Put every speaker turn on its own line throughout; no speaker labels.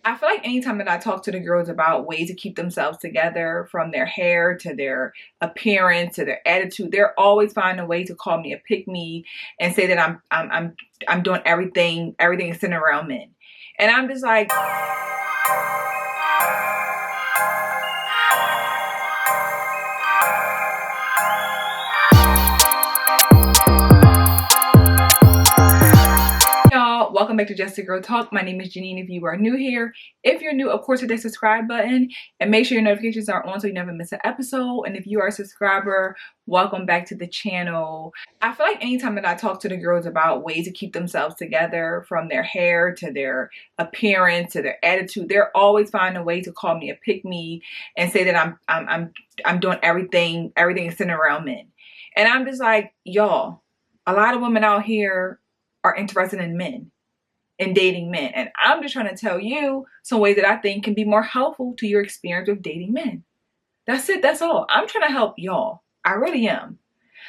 I feel like anytime that I talk to the girls about ways to keep themselves together, from their hair to their appearance to their attitude, they're always finding a way to call me a pick me and say that I'm doing everything is centered around men. And I'm just like, y'all, welcome back to Just a Girl Talk. My name is Janine if you are new here. If you're new, of course, hit that subscribe button and make sure your notifications are on so you never miss an episode. And if you are a subscriber, welcome back to the channel. I feel like anytime that I talk to the girls about ways to keep themselves together, from their hair to their appearance to their attitude, they're always finding a way to call me a pick me and say that I'm doing everything is centered around men. And I'm just like, y'all, a lot of women out here are interested in men and dating men. And I'm just trying to tell you some ways that I think can be more helpful to your experience with dating men. That's it. That's all. I'm trying to help y'all. I really am.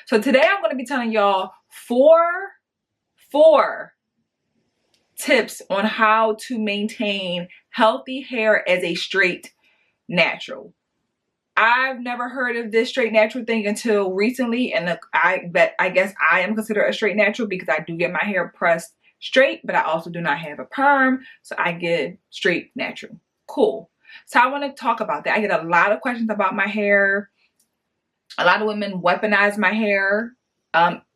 So today I'm going to be telling y'all four tips on how to maintain healthy hair as a straight natural. I've never heard of this straight natural thing until recently, and I guess I am considered a straight natural because I do get my hair pressed straight, but I also do not have a perm, so I get straight natural. Cool. So I want to talk about that. I get a lot of questions about my hair. A lot of women weaponize my hair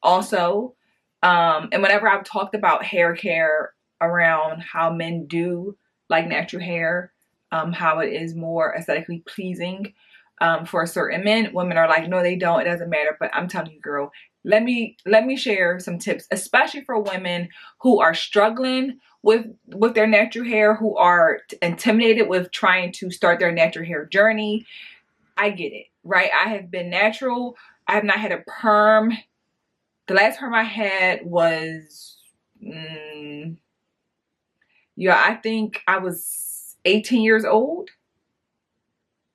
also. And whenever I've talked about hair care around how men do like natural hair, how it is more aesthetically pleasing for certain men, women are like, no, they don't. It doesn't matter. But I'm telling you, girl, let me share some tips, especially for women who are struggling with their natural hair, who are intimidated with trying to start their natural hair journey. I get it, right? I have been natural. I have not had a perm. The last perm I had was, I think I was 18 years old.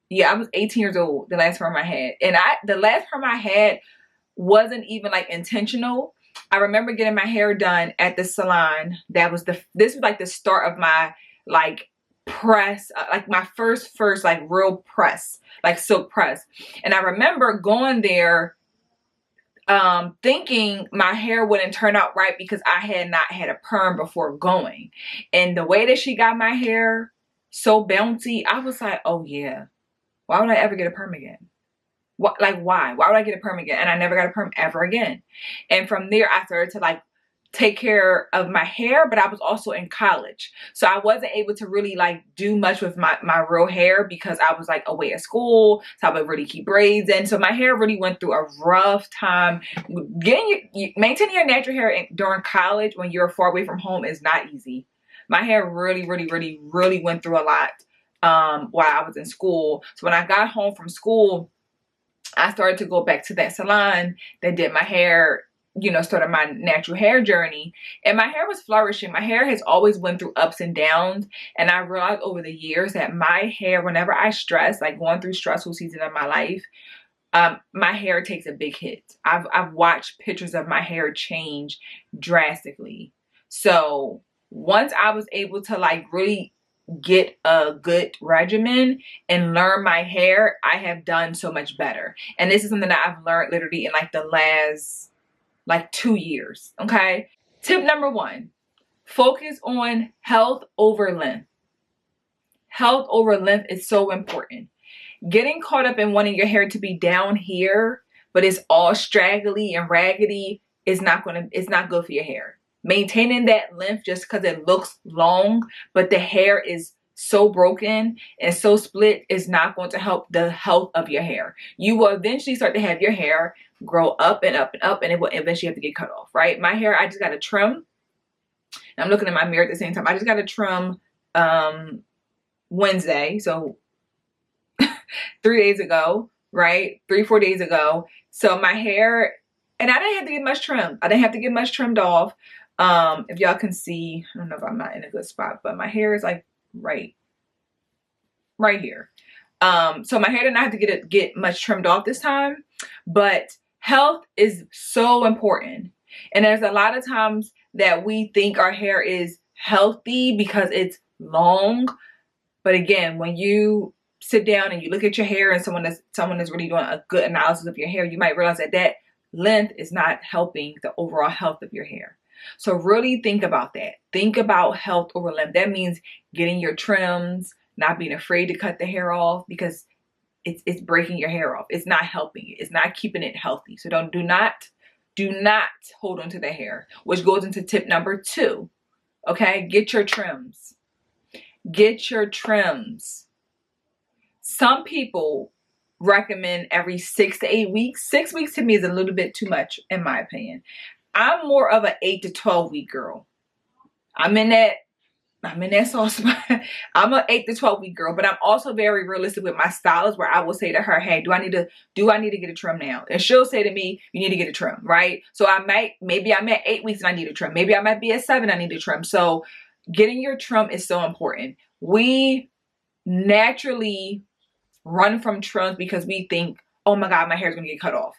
Yeah, I was 18 years old the last perm I had. And the last perm I had wasn't even like intentional. I remember getting my hair done at the salon. This was like the start of my like press, like my first like real press, like silk press. And I remember going there thinking my hair wouldn't turn out right because I had not had a perm before going. And the way that she got my hair so bouncy, I was like, oh yeah. Why would I ever get a perm again? What, like, why? Why would I get a perm again? And I never got a perm ever again. And from there, I started to like take care of my hair, but I was also in college. So I wasn't able to really like do much with my real hair because I was like away at school. So I would really keep braids in. So my hair really went through a rough time. Maintaining your natural hair during college when you're far away from home is not easy. My hair really went through a lot while I was in school. So when I got home from school, I started to go back to that salon that did my hair, started my natural hair journey. And my hair was flourishing. My hair has always went through ups and downs. And I realized over the years that my hair, whenever I stress, like going through stressful season of my life, my hair takes a big hit. I've watched pictures of my hair change drastically. So once I was able to like really get a good regimen and learn my hair, I have done so much better. And this is something that I've learned literally in like the last like 2 years. Okay. Tip number 1, focus on health over length. Health over length is so important. Getting caught up in wanting your hair to be down here, but it's all straggly and raggedy is not good for your hair. Maintaining that length just because it looks long, but the hair is so broken and so split is not going to help the health of your hair. You will eventually start to have your hair grow up and up and up, and it will eventually have to get cut off, right? My hair, I just got to trim. I'm looking at my mirror at the same time. I just got to trim Wednesday, so 3 days ago, right? 3-4 days ago. So my hair, and I didn't have to get much trim. I didn't have to get much trimmed off. If y'all can see, I don't know if I'm not in a good spot, but my hair is like right here. So my hair did not have to get much trimmed off this time, but health is so important. And there's a lot of times that we think our hair is healthy because it's long, But again, when you sit down and you look at your hair and someone is really doing a good analysis of your hair, you might realize that that length is not helping the overall health of your hair. So really think about that. Think about health over length. That means getting your trims, not being afraid to cut the hair off, because it's breaking your hair off. It's not helping it. It's not keeping it healthy. So do not hold on to the hair, which goes into tip number 2. Okay, get your trims. Get your trims. Some people recommend every 6 to 8 weeks. 6 weeks to me is a little bit too much, in my opinion. I'm more of an 8 to 12 week girl. I'm in that soft spot. I'm an 8 to 12 week girl, but I'm also very realistic with my stylist, where I will say to her, hey, do I need to get a trim now? And she'll say to me, you need to get a trim, right? So maybe I'm at 8 weeks and I need a trim. Maybe I might be at 7, I need a trim. So getting your trim is so important. We naturally run from trims because we think, oh my God, my hair is going to get cut off.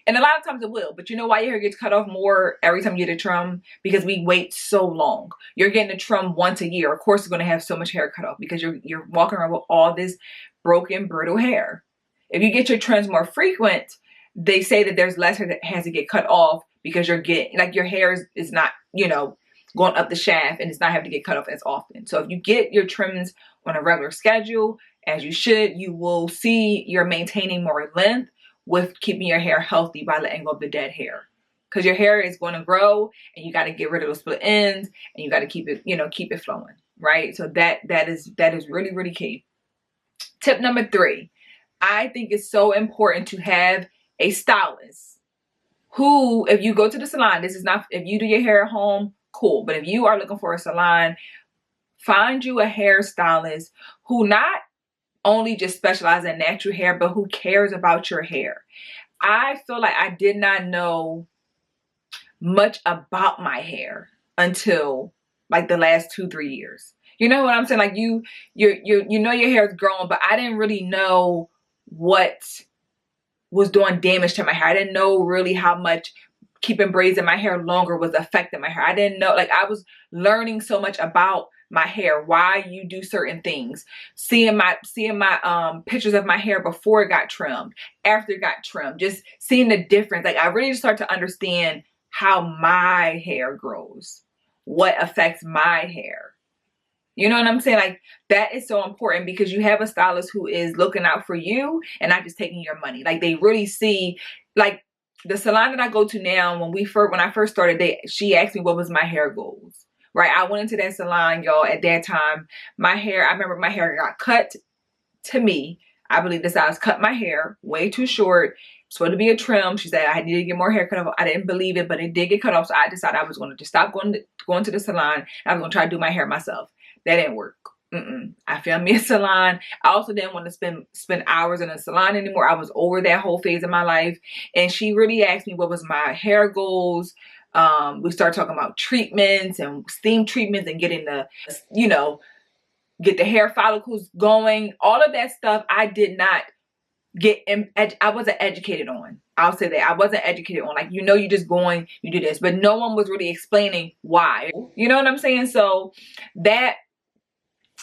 And a lot of times it will, but you know why your hair gets cut off more every time you get a trim? Because we wait so long. You're getting a trim once a year. Of course, it's going to have so much hair cut off because you're walking around with all this broken, brittle hair. If you get your trims more frequent, they say that there's less hair that has to get cut off because you're getting, like, your hair is not, going up the shaft, and it's not having to get cut off as often. So if you get your trims on a regular schedule, as you should, you will see you're maintaining more length with keeping your hair healthy by letting go of the dead hair. Because your hair is going to grow, and you got to get rid of those split ends, and you got to keep it, keep it flowing, right? So that is really, really key. Tip number 3, I think it's so important to have a stylist who, if you go to the salon, this is not, if you do your hair at home, cool. But if you are looking for a salon, find you a hairstylist who not only just specialize in natural hair, but who cares about your hair. I feel like I did not know much about my hair until like the last 2-3 years. You know what I'm saying? Like you know your hair is growing, but I didn't really know what was doing damage to my hair. I didn't know really how much keeping braids in my hair longer was affecting my hair. I didn't know, like, I was learning so much about my hair, why you do certain things, seeing my pictures of my hair before it got trimmed, after it got trimmed, just seeing the difference. Like, I really start to understand how my hair grows, what affects my hair. You know what I'm saying? Like, that is so important because you have a stylist who is looking out for you and not just taking your money. Like, they really see, like, the salon that I go to now, when I first started, she asked me what was my hair goals, right? I went into that salon, y'all. At that time, I remember my hair got cut. To me, I believe the stylist cut my hair way too short. It's supposed to be a trim. She said I needed to get more hair cut off. I didn't believe it, but it did get cut off. So I decided I was going to just stop going to the salon. I was going to try to do my hair myself. That didn't work. I found me a salon. I also didn't want to spend hours in a salon anymore. I was over that whole phase of my life. And she really asked me what was my hair goals. We started talking about treatments and steam treatments and getting get the hair follicles going. All of that stuff I did not I wasn't educated on. I'll say that. I wasn't educated on. Like, you just going, you do this. But no one was really explaining why. You know what I'm saying? So that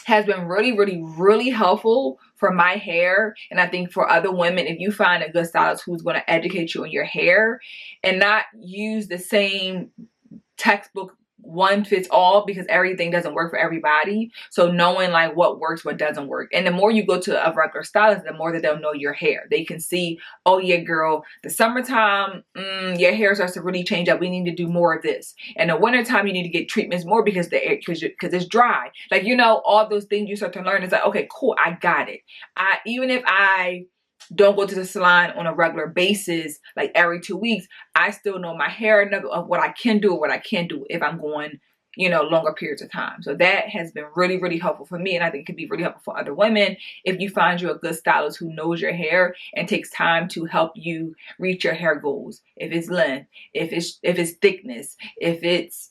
has been really, really, really helpful for my hair. And I think for other women, if you find a good stylist who's going to educate you on your hair and not use the same textbook one fits all, because everything doesn't work for everybody. So knowing like what works, what doesn't work. And the more you go to a regular stylist, the more that they'll know your hair. They can see, oh yeah, girl, the summertime, your hair starts to really change up. We need to do more of this. And the wintertime, you need to get treatments more because it's dry. Like, all those things you start to learn. It's like, okay, cool, I got it. Even if I don't go to the salon on a regular basis, like every 2 weeks, I still know my hair of what I can do or what I can't do if I'm going, longer periods of time. So that has been really, really helpful for me. And I think it could be really helpful for other women if you find you a good stylist who knows your hair and takes time to help you reach your hair goals. If it's length, if it's thickness, if it's,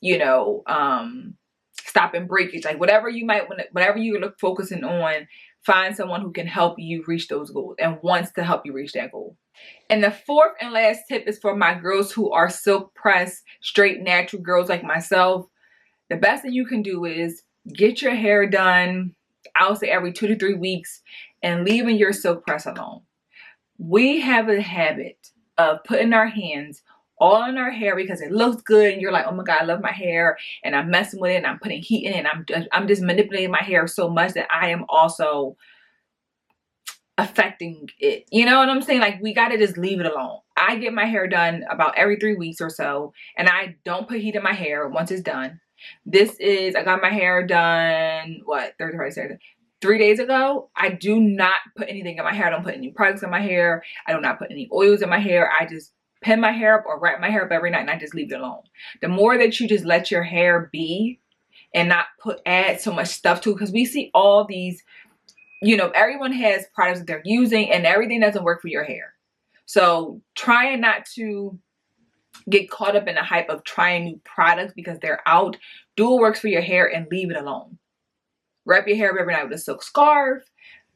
stopping breakage, like whatever you look focusing on, find someone who can help you reach those goals and wants to help you reach that goal. And the fourth and last tip is for my girls who are silk pressed, straight, natural girls like myself. The best thing you can do is get your hair done I would say every 2 to 3 weeks, and leaving your silk press alone. We have a habit of putting our hands all in our hair because it looks good, and you're like, oh my God, I love my hair, and I'm messing with it, and I'm putting heat in it, and I'm just manipulating my hair so much that I am also affecting it. You know what I'm saying? Like, we got to just leave it alone. I get my hair done about every 3 weeks or so, and I don't put heat in my hair once it's done. I got my hair done, what, Thursday, Friday, Saturday, 3 days ago. I do not put anything in my hair. I don't put any products in my hair. I do not put any oils in my hair. I just pin my hair up or wrap my hair up every night, and I just leave it alone. The more that you just let your hair be and not add so much stuff to it, because we see all these, you know, everyone has products that they're using, and everything doesn't work for your hair. So trying not to get caught up in the hype of trying new products because they're out. Do what works for your hair and leave it alone. Wrap your hair up every night with a silk scarf.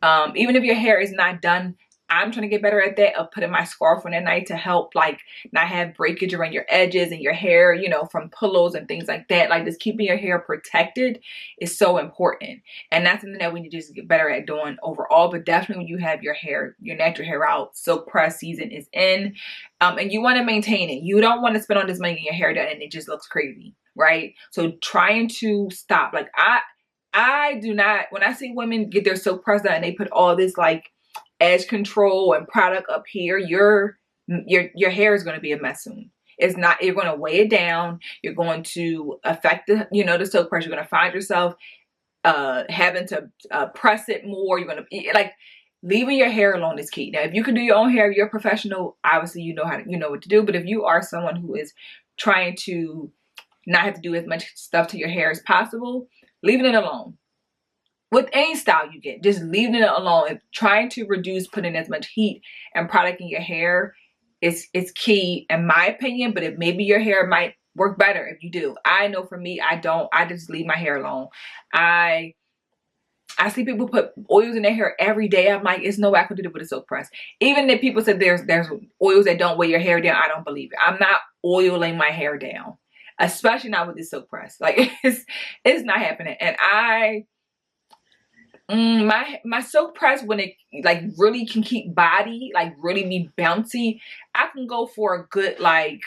Even if your hair is not done, I'm trying to get better at that, of putting my scarf on at night to help like not have breakage around your edges and your hair, you know, from pillows and things like that. Like, just keeping your hair protected is so important. And that's something that we need to just get better at doing overall. But definitely when you have your hair, your natural hair out, silk press season is in, and you want to maintain it. You don't want to spend all this money getting your hair done and it just looks crazy, right? So trying to stop. Like, I do not, when I see women get their silk press done and they put all this like edge control and product up here, your hair is going to be a mess soon. It's not, you're going to weigh it down. You're going to affect the, you know, the silk press. You're going to find yourself having to press it more. You're going to, like, leaving your hair alone is key. Now, if you can do your own hair, you're a professional, obviously you know how to, you know what to do. But if you are someone who is trying to not have to do as much stuff to your hair as possible, leaving it alone. With any style you get, just leaving it alone and trying to reduce putting as much heat and product in your hair is key, in my opinion. But if maybe your hair might work better if you do. I know for me, I just leave my hair alone. I see people put oils in their hair every day. I'm like, it's no way I could do it with a silk press. Even if people said there's oils that don't weigh your hair down, I don't believe it. I'm not oiling my hair down, especially not with this silk press. Like, it's not happening. And my silk press, when it like really can keep body, like really be bouncy, I can go for a good like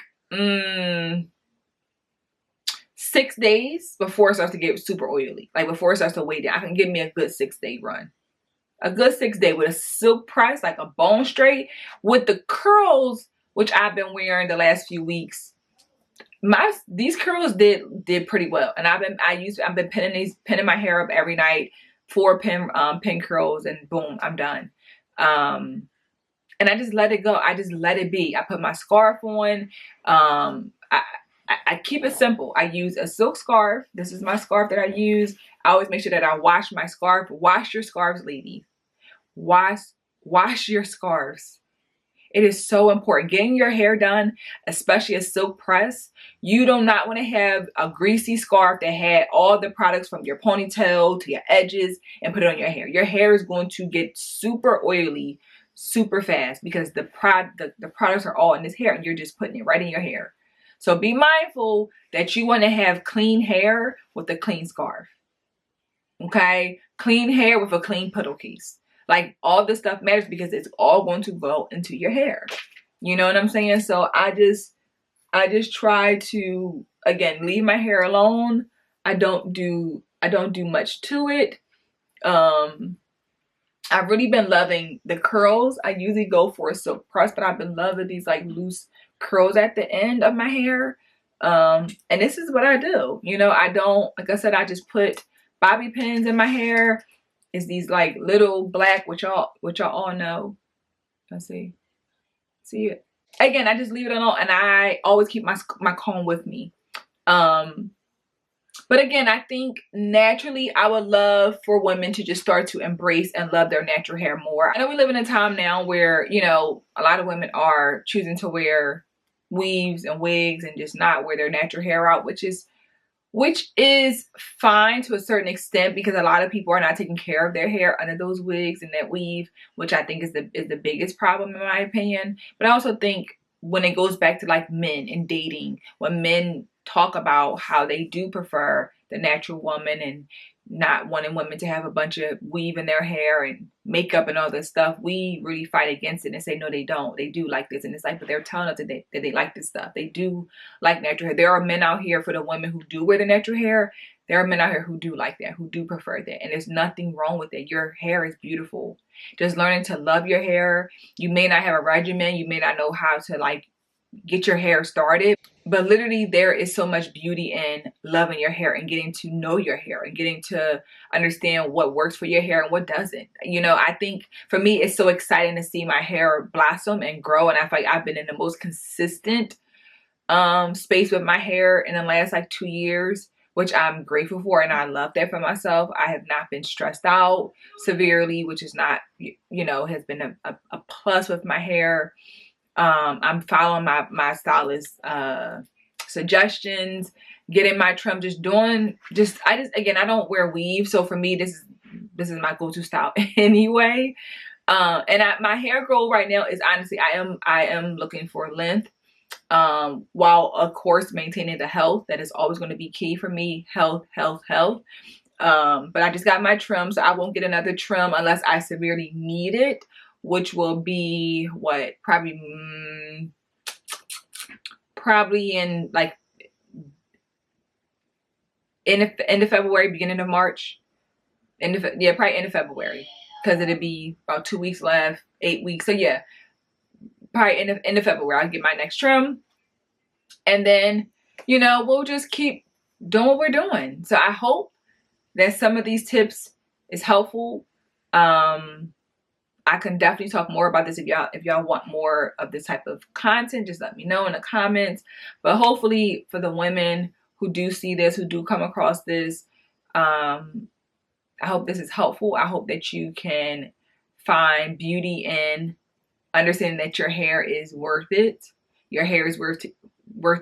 6 days before it starts to get super oily. Like, before it starts to weigh down, I can give me a good 6-day run. A good 6 day with a silk press, like a bone straight, with the curls, which I've been wearing the last few weeks. These curls did pretty well, and I've been pinning my hair up every night. 4 pin curls, and boom, I'm done. And I just let it go. I just let it be. I put my scarf on. I keep it simple. I use a silk scarf. This is my scarf that I use. I always make sure that I wash my scarf. Wash your scarves, ladies. Wash your scarves. It is so important. Getting your hair done, especially a silk press, you do not want to have a greasy scarf that had all the products from your ponytail to your edges and put it on your hair. Your hair is going to get super oily super fast because the products are all in this hair, and you're just putting it right in your hair. So be mindful that you want to have clean hair with a clean scarf. Okay? Clean hair with a clean pillowcase. Like, all this stuff matters because it's all going to go into your hair. You know what I'm saying? So I just try to, again, leave my hair alone. I don't do much to it. I've really been loving the curls. I usually go for a silk press, but I've been loving these like loose curls at the end of my hair. And this is what I do. You know, I don't, like I said, I just put bobby pins in my hair. It's these like little black, which y'all all know. Let's see it. Again, I just leave it alone, and I always keep my comb with me. But again, I think naturally I would love for women to just start to embrace and love their natural hair more. I know we live in a time now where, you know, a lot of women are choosing to wear weaves and wigs and just not wear their natural hair out, which is fine to a certain extent, because a lot of people are not taking care of their hair under those wigs and that weave, which I think is the biggest problem in my opinion. But I also think when it goes back to like men and dating, when men talk about how they do prefer the natural woman and not wanting women to have a bunch of weave in their hair and makeup and all this stuff. We really fight against it and say, no, they don't. They do like this. And it's like, but they're telling us that they like this stuff. They do like natural hair. There are men out here, for the women who do wear the natural hair, there are men out here who do like that, who do prefer that. And there's nothing wrong with it. Your hair is beautiful. Just learning to love your hair. You may not have a regimen. You may not know how to like get your hair started, but literally there is so much beauty in loving your hair and getting to know your hair and getting to understand what works for your hair and what doesn't. You know, I think for me, it's so exciting to see my hair blossom and grow. And I feel like I've been in the most consistent space with my hair in the last like 2 years, which I'm grateful for. And I love that for myself. I have not been stressed out severely, which is not, you know, has been a plus with my hair. I'm following my stylist suggestions, getting my trim, again, I don't wear weave, so for me this is my go-to style anyway. And my hair goal right now is honestly I am looking for length, while of course maintaining the health. That is always going to be key for me. Health. But I just got my trim, so I won't get another trim unless I severely need it, which will be what, probably in like end of February, beginning of March, probably end of February, because it'll be about 2 weeks left, 8 weeks. So yeah, probably end of February I'll get my next trim, and then, you know, we'll just keep doing what we're doing. So I hope that some of these tips is helpful. I can definitely talk more about this if y'all want more of this type of content. Just let me know in the comments. But hopefully for the women who do see this, who do come across this, I hope this is helpful. I hope that you can find beauty in understanding that your hair is worth it. Your hair is worth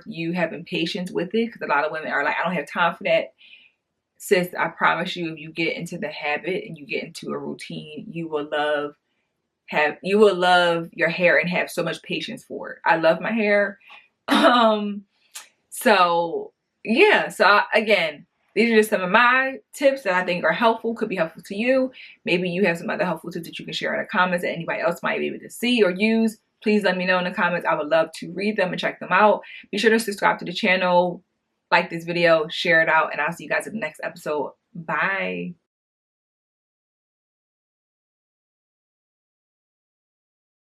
you having patience with it, because a lot of women are like, I don't have time for that. Sis, I promise you, if you get into the habit and you get into a routine, you will love your hair and have so much patience for it. I love my hair. So yeah, again, these are just some of my tips that I think are helpful, could be helpful to you. Maybe you have some other helpful tips that you can share in the comments that anybody else might be able to see or use. Please let me know in the comments. I would love to read them and check them out. Be sure to subscribe to the channel, like this video, share it out, and I'll see you guys in the next episode. Bye.